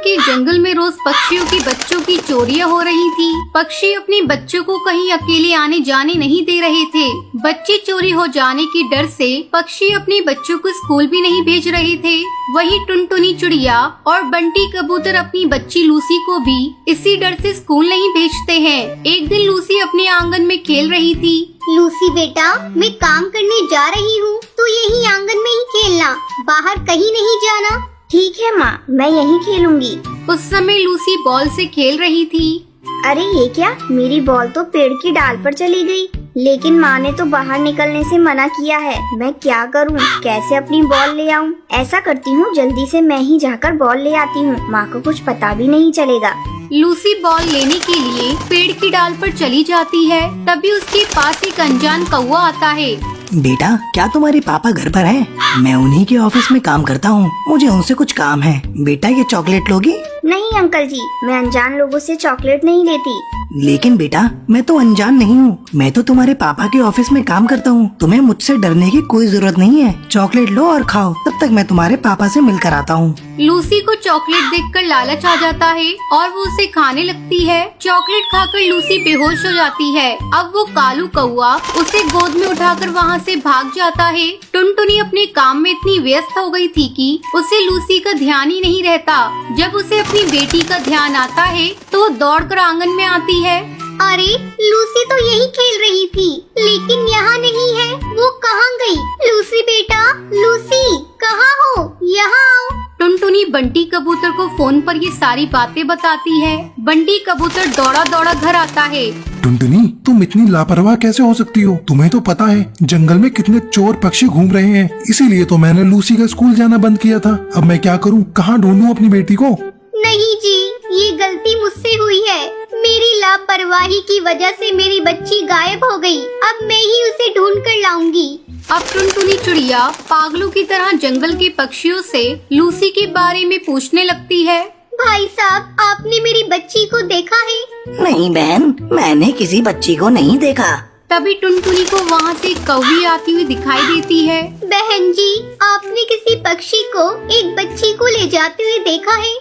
के जंगल में रोज पक्षियों के बच्चों की चोरियां हो रही थी। पक्षी अपने बच्चों को कहीं अकेले आने जाने नहीं दे रहे थे। बच्चे चोरी हो जाने के डर से पक्षी अपने बच्चों को स्कूल भी नहीं भेज रहे थे। वहीं टुनटुनी चिड़िया और बंटी कबूतर अपनी बच्ची लूसी को भी इसी डर से स्कूल नहीं भेजते हैं। एक दिन लूसी अपने आंगन में खेल रही थी। लूसी बेटा, मैं काम करने जा रही हूँ, तू यही आंगन में ही खेलना, बाहर कहीं नहीं जाना। ठीक है माँ, मैं यहीं खेलूंगी। उस समय लूसी बॉल से खेल रही थी। अरे ये क्या, मेरी बॉल तो पेड़ की डाल पर चली गई। लेकिन माँ ने तो बाहर निकलने से मना किया है। मैं क्या करूँ, कैसे अपनी बॉल ले आऊँ? ऐसा करती हूँ, जल्दी से मैं ही जाकर बॉल ले आती हूँ, माँ को कुछ पता भी नहीं चलेगा। लूसी बॉल लेने के लिए पेड़ की डाल पर चली जाती है। तभी उसके पास एक अनजान कौवा आता है। बेटा, क्या तुम्हारे पापा घर पर हैं? मैं उन्हीं के ऑफिस में काम करता हूँ, मुझे उनसे कुछ काम है। बेटा, ये चॉकलेट लोगी? नहीं अंकल जी, मैं अनजान लोगों से चॉकलेट नहीं लेती। लेकिन बेटा, मैं तो अनजान नहीं हूँ, मैं तो तुम्हारे पापा के ऑफिस में काम करता हूँ। तुम्हें मुझसे डरने की कोई जरूरत नहीं है। चॉकलेट लो और खाओ, तब तक मैं तुम्हारे पापा से मिलकर आता हूँ। लूसी को चॉकलेट देखकर लालच आ जाता है और वो उसे खाने लगती है। चॉकलेट खाकर लूसी बेहोश हो जाती है। अब वो कालू कौवा उसे गोद में उठाकर वहाँ से भाग जाता है। टुनटुनी अपने काम में इतनी व्यस्त हो गई थी कि उसे लूसी का ध्यान ही नहीं रहता। जब उसे अपनी बेटी का ध्यान आता है तो वो दौड़कर आंगन में आती है। अरे लूसी तो यही खेल रही थी, लेकिन यहाँ नहीं है। वो कहाँ गई? लूसी बेटा, लूसी कहाँ हो? यहाँ आओ। टुनटुनी बंटी कबूतर को फोन पर ये सारी बातें बताती है। बंटी कबूतर दौड़ा दौड़ा घर आता है। टुनटुनी, तुम इतनी लापरवाह कैसे हो सकती हो? तुम्हें तो पता है जंगल में कितने चोर पक्षी घूम रहे हैं, इसीलिए तो मैंने लूसी का स्कूल जाना बंद किया था। अब मैं क्या करूँ, कहाँ ढूंढूं अपनी बेटी को? नहीं जी, ये गलती मुझसे हुई है। मेरी लापरवाही की वजह से मेरी बच्ची गायब हो गई। अब मैं ही उसे ढूंढ कर लाऊंगी। अब टुनटुनी चिड़िया पागलों की तरह जंगल के पक्षियों से लूसी के बारे में पूछने लगती है। भाई साहब, आपने मेरी बच्ची को देखा है? नहीं बहन, मैंने किसी बच्ची को नहीं देखा। तभी टुनटुनी को वहाँ से कौवी आती हुई दिखाई देती है। बहन जी, आपने किसी पक्षी को एक बच्ची को ले जाते हुए देखा है?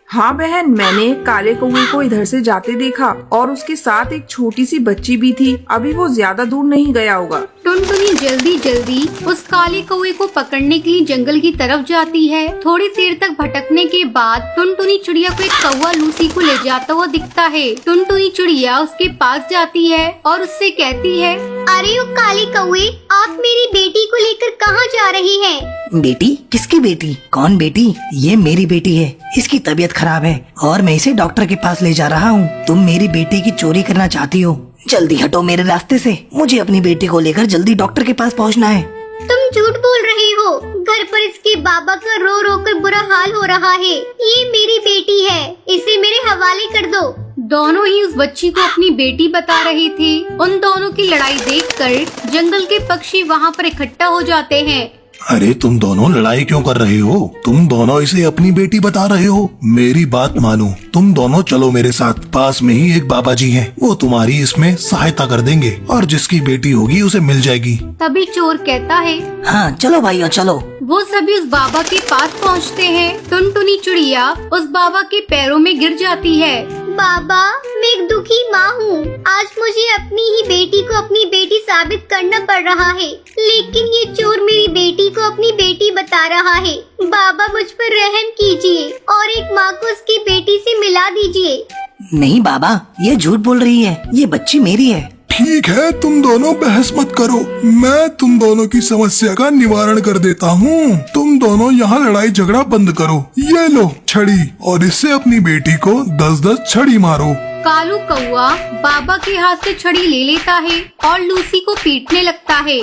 हाँ बहन, मैंने एक काले कौवे को इधर से जाते देखा और उसके साथ एक छोटी सी बच्ची भी थी। अभी वो ज्यादा दूर नहीं गया होगा। टुनटुनी जल्दी जल्दी उस काले कौवे को पकड़ने के लिए जंगल की तरफ जाती है। थोड़ी देर तक भटकने के बाद टुनटुनी चिड़िया को एक कौवा लूसी को ले जाता हुआ दिखता है। टुनटुनी चिड़िया उसके पास जाती है और उससे कहती है, अरे ओ काले कौवे, आप मेरी बेटी को लेकर कहाँ जा रहे हैं? बेटी? किसकी बेटी? कौन बेटी? ये मेरी बेटी है, इसकी तबीयत खराब है और मैं इसे डॉक्टर के पास ले जा रहा हूँ। तुम मेरी बेटी की चोरी करना चाहती हो? जल्दी हटो मेरे रास्ते से, मुझे अपनी बेटी को लेकर जल्दी डॉक्टर के पास पहुँचना है। तुम झूठ बोल रहे हो। घर पर इसके बाबा का रो रो कर बुरा हाल हो रहा है। ये मेरी बेटी है, इसे मेरे हवाले कर दो। दोनों ही उस बच्ची को अपनी बेटी बता रहे थे। उन दोनों की लड़ाई देखकर जंगल के पक्षी वहाँ पर इकट्ठा हो जाते हैं। अरे तुम दोनों लड़ाई क्यों कर रहे हो? तुम दोनों इसे अपनी बेटी बता रहे हो? मेरी बात मानो, तुम दोनों चलो मेरे साथ। पास में ही एक बाबा जी हैं, वो तुम्हारी इसमें सहायता कर देंगे और जिसकी बेटी होगी उसे मिल जाएगी। तभी चोर कहता है, हाँ चलो भाइयों चलो। वो सभी उस बाबा के पास पहुँचते हैं। टुनटुनी चिड़िया उस बाबा के पैरों में गिर जाती है। बाबा, मैं एक दुखी माँ हूँ। आज मुझे अपनी ही बेटी को अपनी बेटी साबित करना पड़ रहा है, लेकिन ये चोर मेरी बेटी को अपनी बेटी बता रहा है। बाबा, मुझ पर रहम कीजिए और एक माँ को उसकी बेटी से मिला दीजिए। नहीं बाबा, ये झूठ बोल रही है, ये बच्ची मेरी है। ठीक है, तुम दोनों बहस मत करो, मैं तुम दोनों की समस्या का निवारण कर देता हूँ। तुम दोनों यहाँ लड़ाई झगड़ा बंद करो। ये लो छड़ी और इससे अपनी बेटी को 10-10 छड़ी मारो। कालू कौवा बाबा के हाथ से छड़ी ले लेता है और लूसी को पीटने लगता है।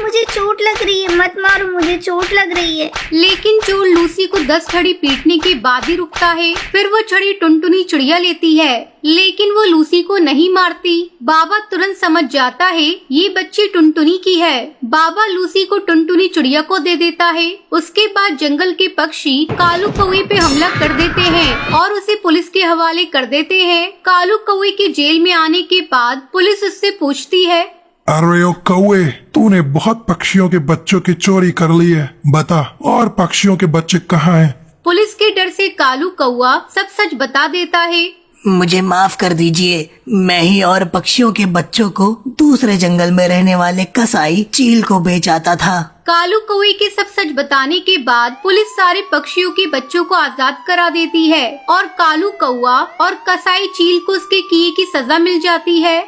मुझे चोट लग रही है, मत मारो, मुझे चोट लग रही है। लेकिन चोर लूसी को 10 छड़ी पीटने के बाद ही रुकता है। फिर वो छड़ी टुनटुनी चिड़िया लेती है, लेकिन वो लूसी को नहीं मारती। बाबा तुरंत समझ जाता है ये बच्ची टुनटुनी की है। बाबा लूसी को टुनटुनी चिड़िया को दे देता है। उसके बाद जंगल के पक्षी कालू कौवे पे हमला कर देते हैं और उसे पुलिस के हवाले कर देते हैं। कालू कौवे के जेल में आने के बाद पुलिस उससे पूछती है, अरे ओ कौवे, तूने बहुत पक्षियों के बच्चों की चोरी कर ली है। बता, और पक्षियों के बच्चे कहाँ हैं? पुलिस के डर से कालू कौआ सब सच बता देता है। मुझे माफ कर दीजिए, मैं ही और पक्षियों के बच्चों को दूसरे जंगल में रहने वाले कसाई चील को बेचाता था। कालू कौवे के सब सच बताने के बाद पुलिस सारे पक्षियों के बच्चों को आजाद करा देती है और कालू कौवा और कसाई चील को उसके किए की सजा मिल जाती है।